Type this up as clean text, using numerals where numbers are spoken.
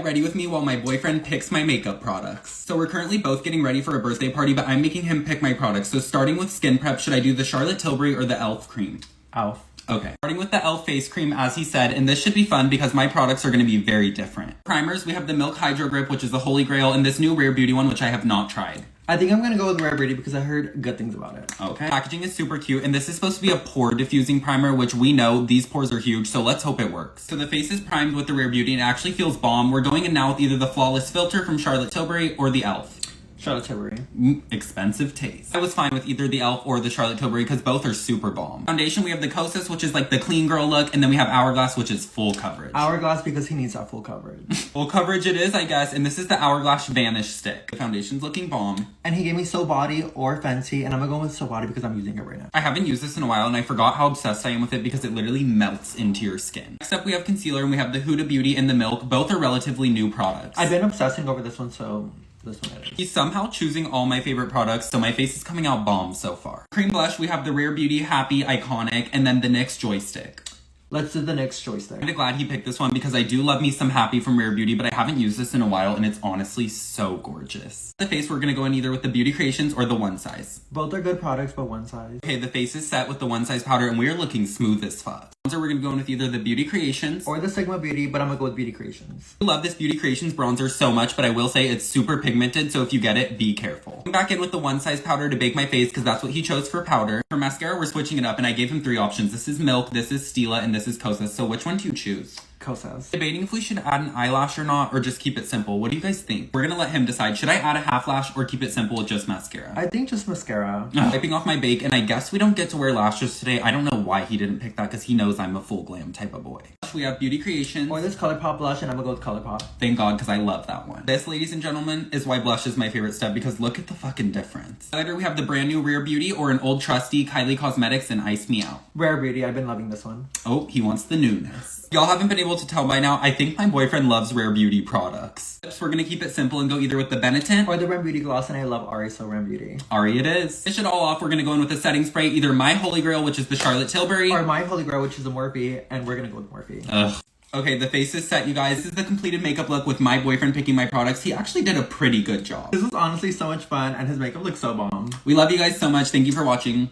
Get ready with me while my boyfriend picks my makeup products. So we're currently both getting ready for a birthday party, but I'm making him pick my products. So starting with skin prep, should I do the Charlotte Tilbury or the e.l.f. cream? e.l.f. Okay. Starting with the e.l.f. face cream, as he said, and this should be fun because my products are going to be very different. Primers, we have the Milk Hydro Grip, which is the holy grail, and this new Rare Beauty one, which I have not tried. I think I'm going to go with Rare Beauty because I heard good things about it. Okay. Packaging is super cute, and this is supposed to be a pore diffusing primer, which we know these pores are huge, so let's hope it works. So the face is primed with the Rare Beauty, and it actually feels bomb. We're going in now with either the Flawless Filter from Charlotte Tilbury or the e.l.f. Charlotte Tilbury. Expensive taste. I was fine with either the e.l.f. or the Charlotte Tilbury because both are super bomb. Foundation, we have the Kosas, which is like the clean girl look, and then we have Hourglass, which is full coverage. Hourglass because he needs that full coverage. Full coverage it is, I guess, and this is the Hourglass Vanish Stick. The foundation's looking bomb. And he gave me So Body or Fenty, and I'm gonna go with So Body because I'm using it right now. I haven't used this in a while, and I forgot how obsessed I am with it because it literally melts into your skin. Next up, we have concealer, and we have the Huda Beauty and the Milk. Both are relatively new products. I've been obsessing over this one, so this one it is. He's somehow choosing all my favorite products, so my face is coming out bomb so far. Cream blush, we have the Rare Beauty Happy Iconic, and then the NYX Joystick. Let's do the NYX Joystick. I'm glad he picked this one because I do love me some Happy from Rare Beauty, but I haven't used this in a while, and it's honestly so gorgeous. The face, we're gonna go in either with the Beauty Creations or the One Size. Both are good products, but one size. Okay, the face is set with the One Size powder, and we are looking smooth as fuck. Bronzer, we're gonna go in with either the Beauty Creations or the Sigma Beauty, but I'm gonna go with Beauty Creations. I love this Beauty Creations bronzer so much, but I will say it's super pigmented, so if you get it, be careful. I'm back in with the One Size powder to bake my face because that's what he chose for powder. For mascara, we're switching it up, and I gave him 3 options. This is Milk, this is Stila, and this is Kosas. So which one do you choose? Kosas. Debating if we should add an eyelash or not, or just keep it simple. What do you guys think? We're gonna let him decide. Should I add a half lash or keep it simple with just mascara? I think just mascara. Wiping off my bake, and I guess we don't get to wear lashes today. I don't know why he didn't pick that because he knows I'm a full glam type of boy. We have Beauty Creations. Or this ColourPop blush, and I'm gonna go with ColourPop. Thank God, because I love that one. This, ladies and gentlemen, is why blush is my favorite step, because look at the fucking difference. Later, we have the brand new Rare Beauty or an old trusty Kylie Cosmetics and Ice Me Out. Rare Beauty, I've been loving this one. Oh, he wants the newness. Y'all haven't been able to tell by now, I think my boyfriend loves Rare Beauty products. So we're gonna keep it simple and go either with the Benetint or the Rare Beauty Gloss, and I love Ari, so Rare Beauty. Ari it is. Finish it all off, we're gonna go in with the setting spray, either my Holy Grail, which is the Charlotte Tilbury, or my Holy Grail, which is the Morphe, and we're gonna go with Morphe. Ugh. Okay, the face is set, you guys. This is the completed makeup look with my boyfriend picking my products. He actually did a pretty good job. This was honestly so much fun, and his makeup looks so bomb. We love you guys so much. Thank you for watching.